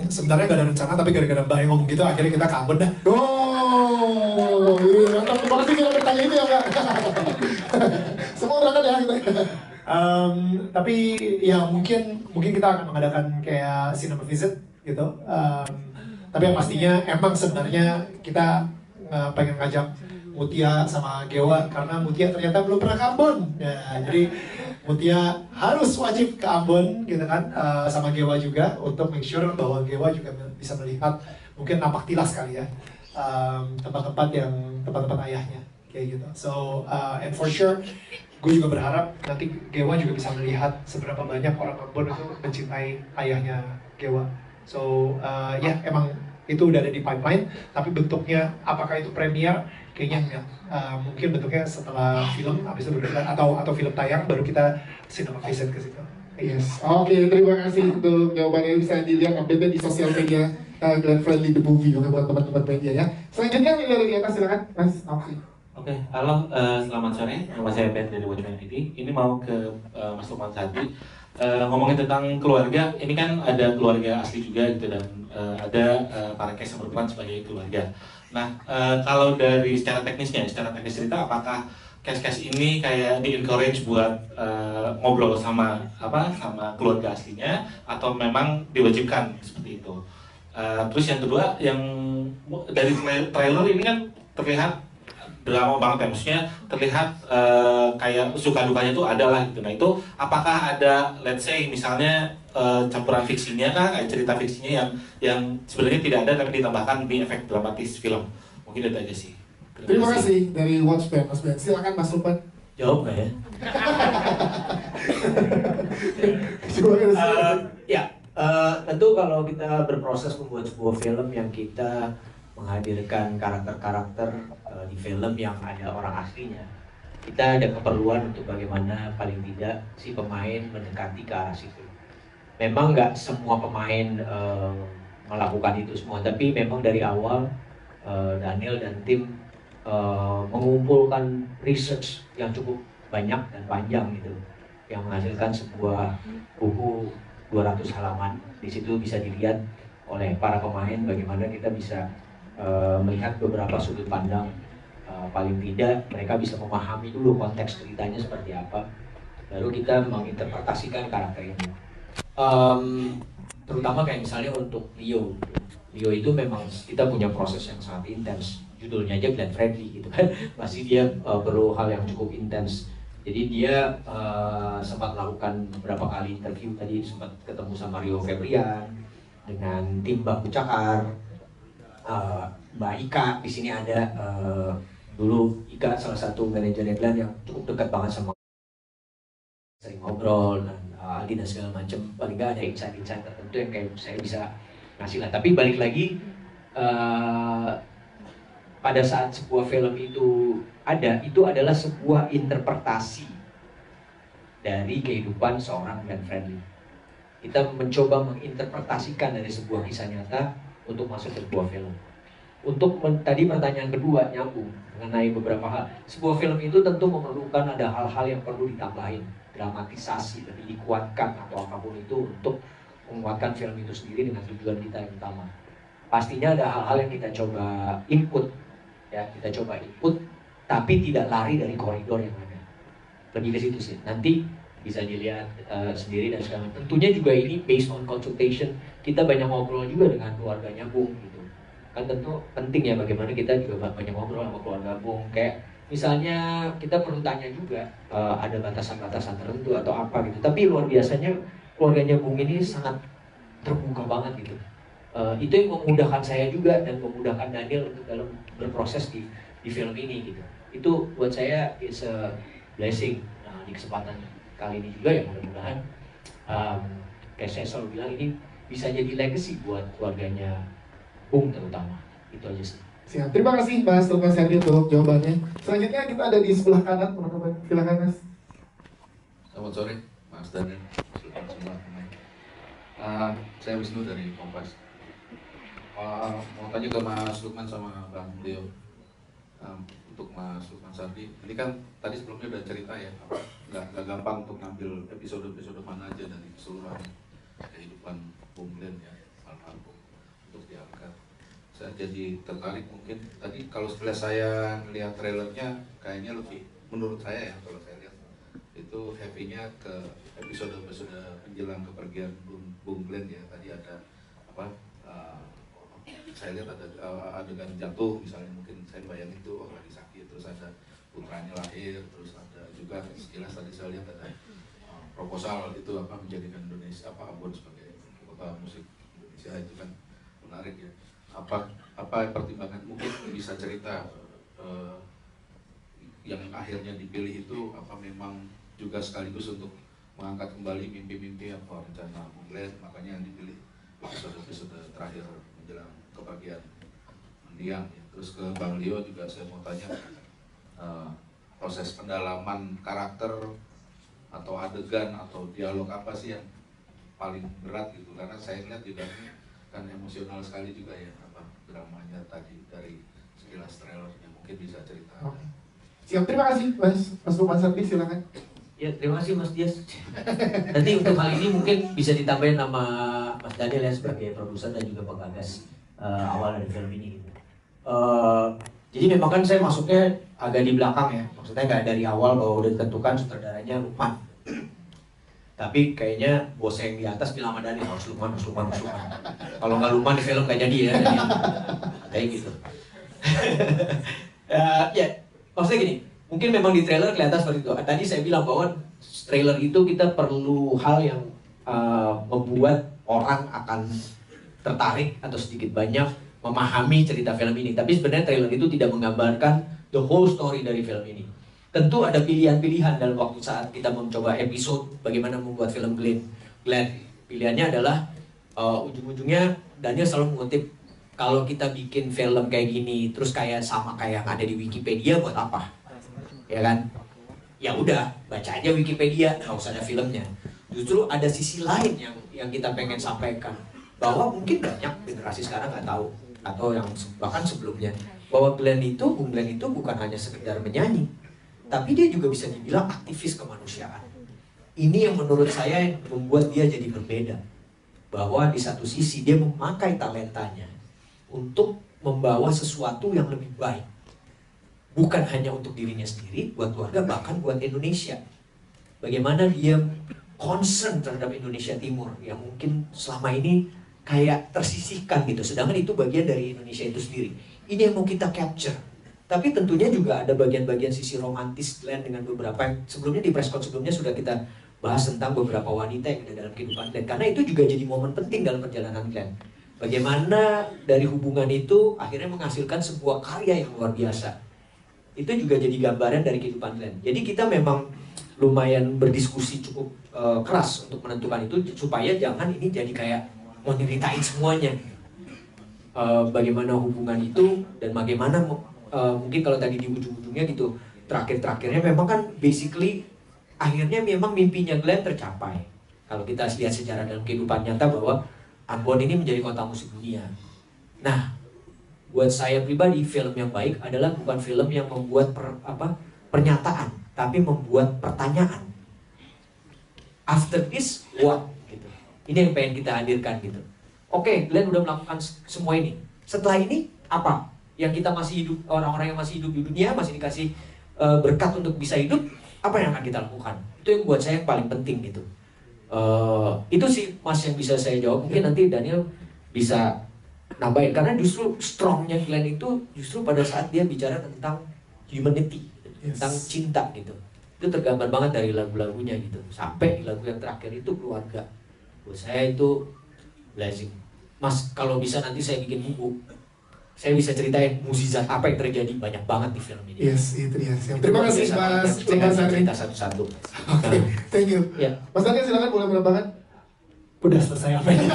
Sebenarnya gak ada rencana, tapi gara-gara Mbak yang ngomong gitu, akhirnya kita ke Ambon dah. Oh, iya, mantap banget sih kalau bertanya itu ya, Mbak. Semua berangkat ya gitu. Tapi ya mungkin kita akan mengadakan kayak cinema visit gitu. Tapi yang pastinya emang sebenarnya kita pengen ngajak Mutia sama Gewa, karena Mutia ternyata belum pernah ke Ambon. Ya, jadi Mutia harus wajib ke Ambon gitu kan, sama Gewa juga, untuk make sure bahwa Gewa juga bisa melihat mungkin nampak tilas kali ya, tempat-tempat ayahnya kayak gitu. So and for sure gue juga berharap nanti Gewa juga bisa melihat seberapa banyak orang Ambon itu mencintai ayahnya Gewa. So ya emang itu udah ada di pipeline, tapi bentuknya apakah itu premier? Kayaknya enggak. Mungkin bentuknya setelah film, habis itu atau film tayang baru kita cinema visit ke situ. Yes. Oke, terima kasih untuk jawabannya. Bisa dilihat update di sosial media Glenn Friendly the Movie juga buat teman-teman media ya. Selanjutnya dari di atas, silakan Mas Alfi. Oke, halo, selamat sore. Nama saya Ben dari Watchman ID. Ini mau ke Mas Lukman Sadi. Ngomongin tentang keluarga, ini kan ada keluarga asli juga gitu, dan ada para case yang berperan sebagai keluarga. Nah, kalau dari secara teknis cerita, apakah case-case ini kayak di-encourage buat ngobrol sama keluarga aslinya, atau memang diwajibkan seperti itu? Terus yang kedua, yang dari trailer ini kan terlihat drama banget ya, maksudnya terlihat kayak suka dukanya itu ada lah gitu. Nah itu apakah ada, let's say misalnya campuran fiksinya kah, kayak cerita fiksinya yang sebenarnya tidak ada tapi ditambahkan demi efek dramatis film? Mungkin itu aja sih. Terima kasih dari Watchman, Mas Ben. Silakan Mas Lukman. Jawab nggak ya? Tentu kalau kita berproses membuat sebuah film yang kita menghadirkan karakter-karakter di film yang ada orang aslinya, kita ada keperluan untuk bagaimana paling tidak si pemain mendekati ke arah situ. Memang nggak semua pemain melakukan itu semua, tapi memang dari awal Daniel dan tim mengumpulkan research yang cukup banyak dan panjang gitu, yang menghasilkan sebuah buku 200 halaman. Di situ bisa dilihat oleh para pemain bagaimana kita bisa melihat beberapa sudut pandang. Paling tidak mereka bisa memahami dulu konteks ceritanya seperti apa, baru kita menginterpretasikan karakter ini. Terutama kayak misalnya untuk Rio itu memang kita punya proses yang sangat intens. Judulnya aja Glenn Friendly gitu kan, pasti dia perlu hal yang cukup intens. Jadi dia sempat melakukan beberapa kali interview, tadi sempat ketemu sama Rio Febrian, dengan tim Baku Cakar, Mbak Ika di sini ada. Dulu Ika salah satu manajernya Glenn yang cukup dekat banget sama, sering ngobrol dan Aldi dan segala macam. Paling nggak ada insight-insight tertentu yang kayak saya bisa ngasih lah. Tapi balik lagi, pada saat sebuah film itu adalah sebuah interpretasi dari kehidupan seorang Glenn Friendly. Kita mencoba menginterpretasikan dari sebuah kisah nyata untuk masuk ke sebuah film. Untuk tadi pertanyaan kedua nyambung mengenai beberapa hal. Sebuah film itu tentu memerlukan ada hal-hal yang perlu ditambahin, dramatisasi, lebih dikuatkan atau apapun itu untuk menguatkan film itu sendiri dengan tujuan kita yang utama. Pastinya ada hal-hal yang kita coba input, ya kita coba input, tapi tidak lari dari koridor yang ada. Lebih ke situ sih. Nanti bisa dilihat sendiri dan segala macam. Tentunya juga ini based on consultation, kita banyak ngobrol juga dengan keluarganya Bung gitu. Kan tentu penting ya bagaimana kita juga banyak ngobrol sama keluarga Bung. Kayak misalnya kita perlu tanya juga ada batasan-batasan tertentu atau apa gitu. Tapi luar biasanya keluarganya Bung ini sangat terbuka banget gitu. Itu yang memudahkan saya juga dan memudahkan Daniel untuk dalam berproses di film ini gitu. Itu buat saya is a blessing di kesempatan kali ini juga ya, mudah-mudahan kayak saya selalu bilang ini bisa jadi legacy buat keluarganya Bung terutama. Itu aja sih. Siap. Terima kasih Mas Lukman Sandy untuk jawabannya. Selanjutnya kita ada di sebelah kanan teman-teman. Silakan Mas. Selamat sore Mas Daniel. Saya Wisnu dari Kompas. Mau tanya ke Mas Lukman sama Bang Leo. Untuk Mas Lukman Sandy, ini kan tadi sebelumnya udah cerita ya, nggak gampang untuk ngambil episode-episode mana aja dari keseluruhan kehidupan Bung Glenn ya, almarhum, untuk diangkat. Saya jadi tertarik mungkin tadi kalau setelah saya melihat trailernya kayaknya lebih, menurut saya ya kalau saya lihat itu happy-nya ke episode-episode menjelang kepergian Bung Glenn ya. Tadi ada apa? Saya lihat ada adegan jatuh misalnya, mungkin saya bayangin itu lagi sakit, terus ada putranya lahir, terus ada juga sekilas tadi saya lihat ada proposal itu apa menjadikan Indonesia Ambon sebagai kota musik Indonesia, itu kan menarik ya. Apa pertimbangan mungkin bisa cerita yang akhirnya dipilih itu apa memang juga sekaligus untuk mengangkat kembali mimpi-mimpi apa rencana Bung Glenn, makanya yang dipilih episode-episode terakhir menjelang kebagian mendiang ya. Terus ke Bang Leo juga saya mau tanya proses pendalaman karakter atau adegan atau dialog apa sih yang paling berat gitu, karena saya lihat juga kan emosional sekali juga ya apa dramanya tadi dari sekilas trailernya, mungkin bisa cerita. Siap, terima kasih Mas Lukman Sandy, silakan. Ya, terima kasih Mas Dias. Nanti untuk hal ini mungkin bisa ditambahin nama Mas Daniel ya sebagai produser dan juga penggagas awal dari film ini. Jadi memang kan saya masuknya agak di belakang ya, maksudnya nggak dari awal bahwa udah ditentukan sutradaranya Lukman. Tapi kayaknya bos yang di atas bilang sama Daniel harus Lukman. Kalau nggak Lukman di film nggak jadi ya, kayak gitu. Ya, maksudnya gini. Mungkin memang di trailer kelihatan seperti itu. Tadi saya bilang bahwa trailer itu kita perlu hal yang membuat orang akan tertarik atau sedikit banyak memahami cerita film ini. Tapi sebenarnya trailer itu tidak menggambarkan the whole story dari film ini. Tentu ada pilihan-pilihan dalam waktu saat kita mencoba episode bagaimana membuat film Glenn. Pilihannya adalah ujung-ujungnya Daniel selalu mengutip, kalau kita bikin film kayak gini terus kayak sama kayak yang ada di Wikipedia buat apa? Ya kan, ya udah baca aja Wikipedia, nggak usah ada filmnya. Justru ada sisi lain yang kita pengen sampaikan, bahwa mungkin banyak generasi sekarang nggak tahu, atau yang bahkan sebelumnya, bahwa Bung Glenn itu bukan hanya sekedar menyanyi, tapi dia juga bisa dibilang aktivis kemanusiaan. Ini yang menurut saya membuat dia jadi berbeda, bahwa di satu sisi dia memakai talentanya untuk membawa sesuatu yang lebih baik. Bukan hanya untuk dirinya sendiri, buat keluarga, bahkan buat Indonesia. Bagaimana dia concern terhadap Indonesia Timur yang mungkin selama ini kayak tersisihkan gitu. Sedangkan itu bagian dari Indonesia itu sendiri. Ini yang mau kita capture. Tapi tentunya juga ada bagian-bagian sisi romantis Glenn dengan beberapa yang sebelumnya di press con sebelumnya sudah kita bahas tentang beberapa wanita yang ada dalam kehidupan Glenn. Karena itu juga jadi momen penting dalam perjalanan Glenn. Bagaimana dari hubungan itu akhirnya menghasilkan sebuah karya yang luar biasa. Itu juga jadi gambaran dari kehidupan Glenn. Jadi kita memang lumayan berdiskusi cukup keras untuk menentukan itu supaya jangan ini jadi kayak mau nyeritain semuanya. Bagaimana hubungan itu dan bagaimana mungkin kalau tadi di ujung-ujungnya gitu terakhir-terakhirnya memang kan basically akhirnya memang mimpinya Glenn tercapai. Kalau kita lihat sejarah dalam kehidupan nyata bahwa Ambon ini menjadi kota musik dunia. Nah, buat saya pribadi film yang baik adalah bukan film yang membuat pernyataan, tapi membuat pertanyaan. After this, what? Gitu. Ini yang pengen kita hadirkan gitu. Oke, Glenn udah melakukan semua ini. Setelah ini apa? Yang kita masih hidup, orang-orang yang masih hidup di dunia masih dikasih berkat untuk bisa hidup. apa yang akan kita lakukan? Itu yang buat saya yang paling penting gitu. Itu sih Mas yang bisa saya jawab. Mungkin nanti Daniel bisa nambahin, karena justru strongnya Glenn itu justru pada saat dia bicara tentang humanity, tentang cinta gitu. Itu tergambar banget dari lagu-lagunya gitu. Sampai di lagu yang terakhir itu keluarga. Buat saya itu blessing. Mas, kalau bisa nanti saya bikin buku, saya bisa ceritain mukjizat apa yang terjadi banyak banget di film ini. Yes, itu dia. Terima kasih Mas. Saya akan cerita satu-satu. Oke, thank you. Ya. Mas Daniel silakan boleh menambahkan. Udah selesai apa yang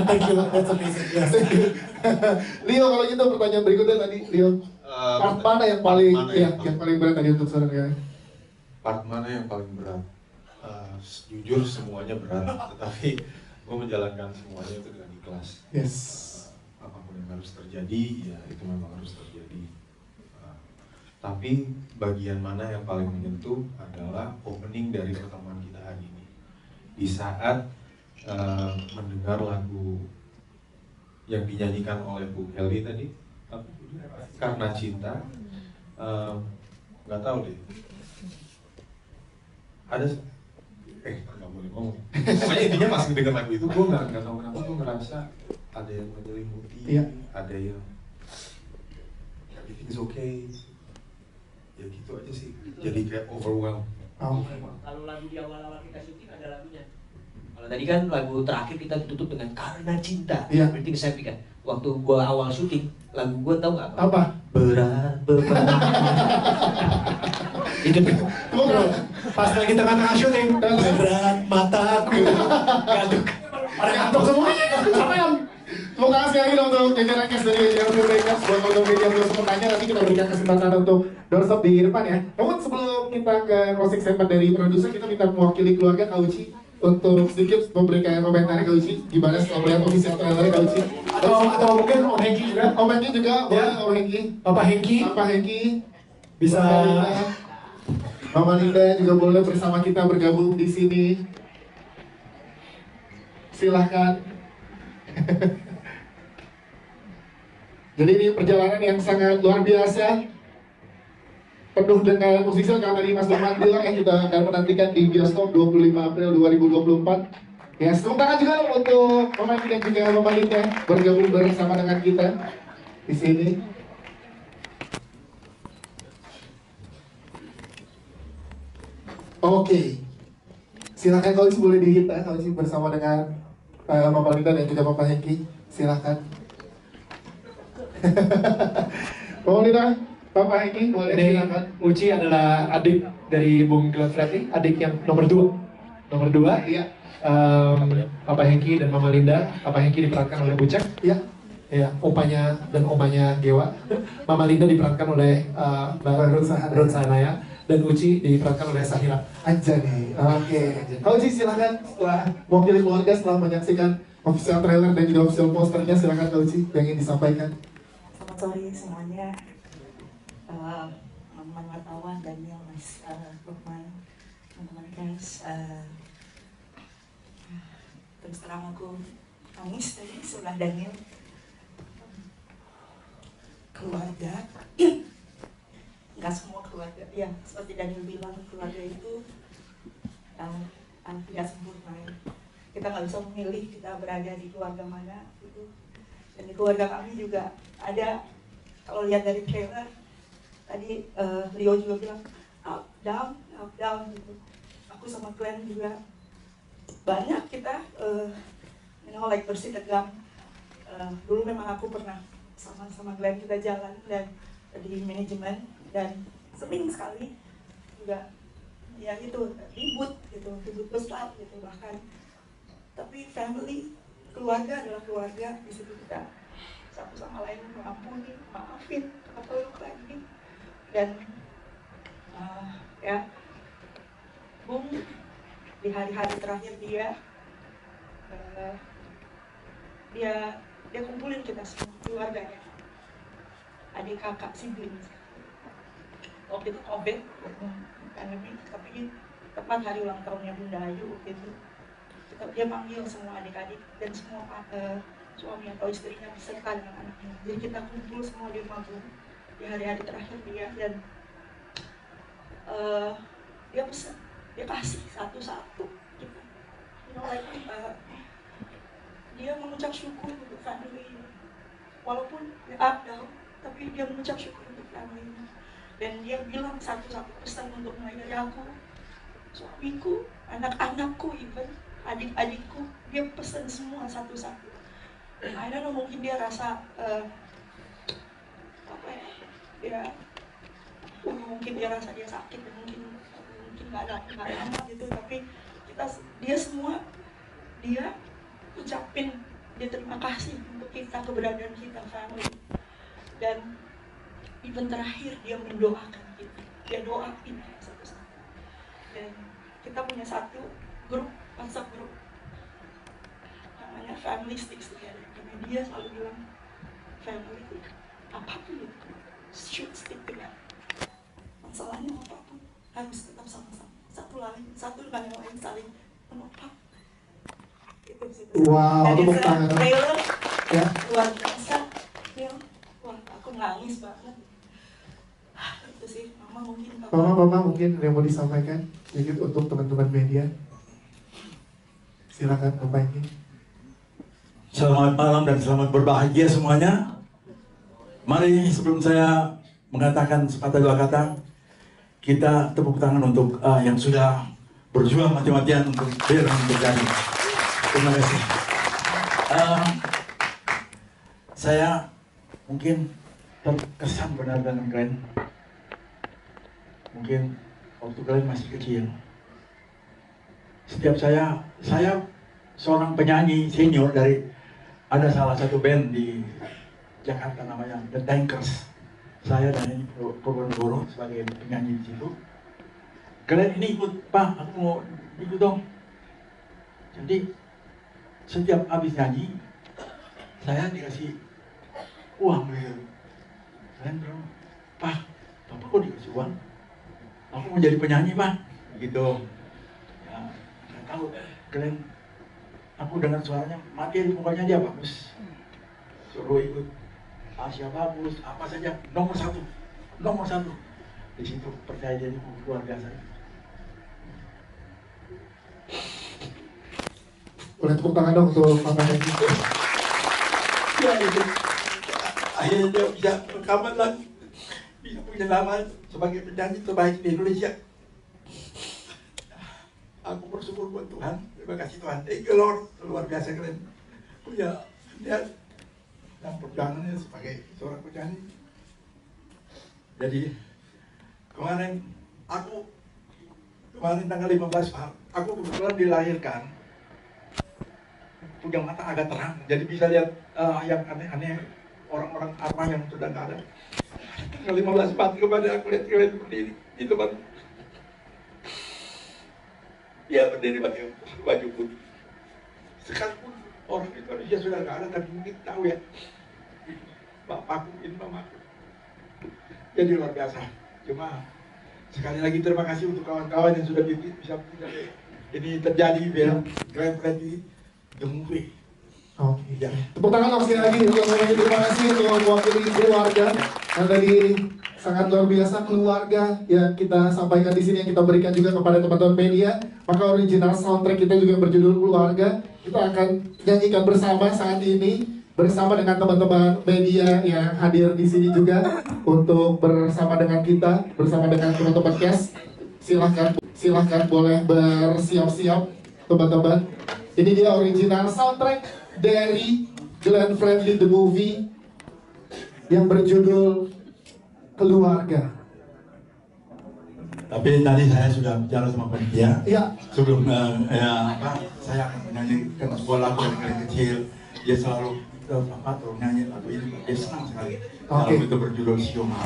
thank you, that's amazing. Yes. Thank you. Leo, kalau gitu pertanyaan berikutnya tadi, Leo. Part mana yang paling yang paling berat tadi untuk seorang ya? Part mana yang paling berat? Jujur semuanya berat, tetapi gue menjalankan semuanya itu dengan ikhlas. Yes. Apapun yang harus terjadi, ya itu memang harus terjadi. Tapi bagian mana yang paling menyentuh adalah opening dari pertemuan kita hari ini. Di saat mendengar lagu yang dinyanyikan oleh Bu Kelly tadi, Karena Cinta, nggak tahu deh. Ada nggak boleh ngomong. Pokoknya intinya pas dengar lagu itu gue nggak tahu kenapa gue ngerasa ada yang menyelimuti, ada yang everything's okay. Ya gitu aja sih. Jadi kayak overwhelmed. Kalau lagu di awal-awal kita syuting ada lagunya. Kalau tadi kan lagu terakhir kita tutup dengan Karena Cinta. Iya. Berarti saya pikir waktu gua awal syuting, lagu gua tahu nggak? Apa? Berat beban. Itu pas lagi tengah-tengah syuting, berat mataku, ngantuk, pada ngantuk semuanya. Apa yang? Terima kasih lagi dong untuk jajaran cast dari JLP Breakers. Buat untuk media plus bertanya, nanti kita berikan kesempatan untuk doorstop di depan ya. Namun sebelum kita ke closing statement dari produser, kita minta mewakili keluarga Kak Uci untuk sedikit memberikan komentar Kak Uci. Gimana setelah melihat official trailer Kak Uci? Atau mungkin Om Hengki juga? Om Hengki juga, boleh Om Hengki. Papa Hengki? Papa Hengki. Bisa. Mama Linda juga boleh bersama kita bergabung di sini. Silahkan. Jadi ini perjalanan yang sangat luar biasa, penuh dengan musisi karena tadi Mas Lukman bilang yang kita akan menantikan di bioskop 25 April 2024. Ya, tepuk tangan juga untuk Mama dan juga Mama Linda bergabung bersama dengan kita di sini. Oke, silakan kalau boleh dihita kalau bersama dengan Mama Linda dan juga Papa Hengki, silakan. Mama Linda, Papa Hengki, boleh silakan. Uci adalah adik dari Bung Glenn Fredly, adik yang nomor 2. Nomor 2, iya. Papa Hengki dan Mama Linda. Papa Hengki diperankan oleh Bucek. Iya. Ya, opanya dan omanya Gewa. Mama Linda diperankan oleh Ruth Sahanaya. Dan Uci diperankan oleh Sahira. Anjani, oke. Kak Uci silakan setelah mewakili keluarga setelah menyaksikan official trailer dan juga official posternya, silakan Kak Uci yang ingin disampaikan. Selamat sore semuanya, teman-teman wartawan, Daniel, Mas Lukman, teman-teman cast. Terus terang aku nangis tadi sebelah Daniel. Keluarga. Nggak semua keluarga, ya seperti Daniel bilang, keluarga itu tidak sempurna ya. Kita nggak bisa memilih kita berada di keluarga mana gitu. Dan di keluarga kami juga ada, kalau lihat dari trailer tadi Leo juga bilang up down gitu. Aku sama Glenn juga banyak kita like bersitegang. Dulu memang aku pernah sama Glenn kita jalan dan di manajemen, dan sering sekali juga ya itu ribut besar gitu bahkan. Tapi family, keluarga adalah keluarga, di situ kita satu sama lain mengampuni, maafin, peluk lagi. Dan ya Bung di hari-hari terakhir dia kumpulin kita semua keluarganya, adik kakak sibling. Waktu itu COVID, pandemi, tapi tepat hari ulang tahunnya Bunda Ayu waktu itu dia panggil semua adik-adik dan semua suami atau istrinya beserta dengan anaknya. Jadi kita kumpul semua di rumah Bung di hari-hari terakhir dia, dan dia pesen, dia kasih satu-satu gitu. Dia mengucap syukur untuk family ini, walaupun up down, tapi dia mengucap syukur untuk family ini. Dan dia bilang satu-satu pesan untuk mulai dari aku, suamiku, anak-anakku, even adik-adikku, dia pesan semua satu-satu. I don't know, mungkin dia rasa mungkin dia rasa dia sakit, dan mungkin nggak lama gitu, tapi dia ucapin, dia terima kasih untuk kita, keberadaan kita, family. Dan event terakhir dia mendoakan kita, dia doain satu-satu. Dan kita punya satu grup, WhatsApp grup namanya Family Sticks Together, karena dia selalu bilang family apapun itu should stick together. Masalahnya apapun harus tetap sama-sama, satu dengan yang lain saling menopang. Itu sih. Wow, dari tepuk tangan. trailer Ya. luar biasa, ya. Wah, aku nangis banget. Itu sih, Mama mungkin ada yang mau disampaikan sedikit untuk teman-teman media. Silakan Bapak ini. Selamat malam dan selamat berbahagia semuanya. Mari sebelum saya mengatakan sepatah dua kata, kita tepuk tangan untuk yang sudah berjuang mati-matian untuk biar terjadi. Terima kasih. Saya mungkin terkesan benar dengan kalian. Mungkin waktu kalian masih kecil. Setiap saya seorang penyanyi senior dari ada salah satu band di Jakarta namanya The Tankers. Saya dari Purworejo sebagai penyanyi di situ. Kalian ini ikut, Pak, aku mau ikut dong. Jadi setiap habis nyanyi, saya dikasih uang gitu. Kalian bilang, Pak, Bapak kok dikasih uang? Aku mau jadi penyanyi, Pak. Gitu. Ya, nggak tahu. Kalian, aku dengar suaranya mati, pokoknya dia bagus. Suruh ikut Asia bagus, apa saja, nomor satu. Di situ percaya diri luar biasa. Boleh tepuk tangan dong untuk Mama Hengki. Ya itu. Akhirnya dia bisa rekaman lagi, bisa punya nama sebagai penyanyi terbaik di Indonesia. Aku bersyukur buat Tuhan. Terima kasih Tuhan. Thank you Lord. Luar biasa keren. Punya dia dan perjalanannya sebagai seorang penyanyi. Jadi kemarin tanggal 15 Maret, aku kebetulan dilahirkan punya mata agak terang, jadi bisa lihat yang aneh-aneh, orang-orang arwah yang sudah nggak ada. Tanggal 15 Maret kemarin aku lihat kalian berdiri di tempat. Dia berdiri pakai baju putih. Sekalipun orang Indonesia sudah nggak ada, tapi mungkin tahu ya, bapakku ini mamaku. Jadi luar biasa. Cuma sekali lagi terima kasih untuk kawan-kawan yang sudah bisa ini terjadi biar keren-keren di The Movie. Oke. Ya. Tepuk tangan dong sekali lagi untuk semuanya. Terima kasih untuk mewakili keluarga yang tadi sangat luar biasa, keluarga yang kita sampaikan di sini, yang kita berikan juga kepada teman-teman media. Maka original soundtrack kita juga berjudul Keluarga. Kita akan nyanyikan bersama saat ini bersama dengan teman-teman media yang hadir di sini juga untuk bersama dengan kita, bersama dengan teman-teman cast. Silahkan boleh bersiap-siap teman-teman. Ini dia original soundtrack dari Glenn Fredly The Movie yang berjudul Keluarga. Tapi tadi saya sudah bicara sama panitia. Ya. Sebelum saya akan menyanyikan sebuah lagu yang kali kecil. Dia selalu terus nyanyi lagu ini, dia senang sekali. Lagu itu berjudul Sioma.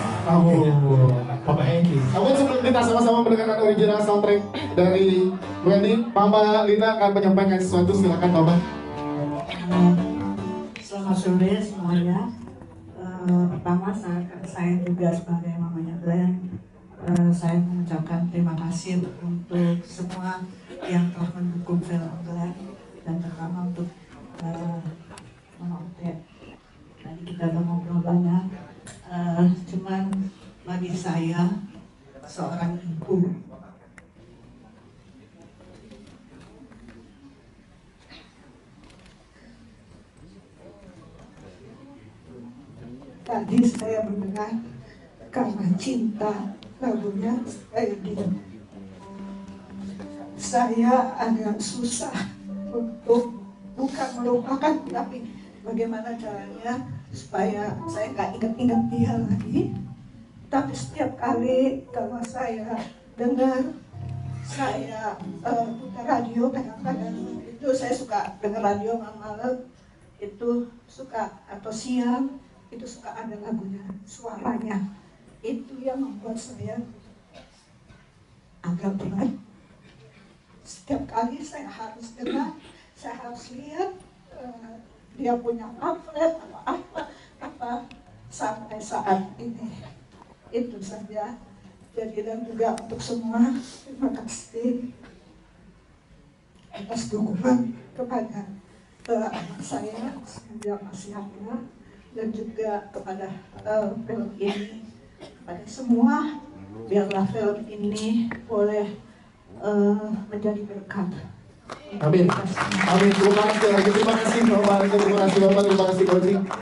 Bapak Hengki. Namun sebelum kita sama-sama mendengarkan original soundtrack dari Wendy, Mama Lina akan menyampaikan sesuatu. Silakan Mama. Selamat sore semuanya. Pertama saya juga sebagai mamanya Glenn, saya mengucapkan terima kasih untuk semua yang telah mendukung film Glenn, dan terutama untuk Mama Utet. Tadi kita udah ngobrol banyak, cuman bagi saya seorang ibu tadi saya mendengar Karena Cinta, lagunya saya diam. Saya agak susah untuk bukan melupakan, tapi bagaimana caranya supaya saya nggak ingat-ingat dia lagi. Tapi setiap kali kalau saya dengar, saya putar radio, kadang-kadang itu saya suka dengar radio malam-malam, itu suka, atau siang, itu suka ada lagunya, suaranya. Itu yang membuat saya agak berat. Setiap kali saya harus dengar, saya harus lihat dia punya pamflet atau apa sampai saat ini. Itu saja. Jadi dan juga untuk semua, terima kasih atas dukungan kepada anak saya yang masih ada, dan juga kepada film ini, kepada semua, biarlah film ini boleh menjadi berkat. Amin. Amin. Terima kasih. Terima kasih Bapak. Terima kasih Bapak. Terima kasih coaching.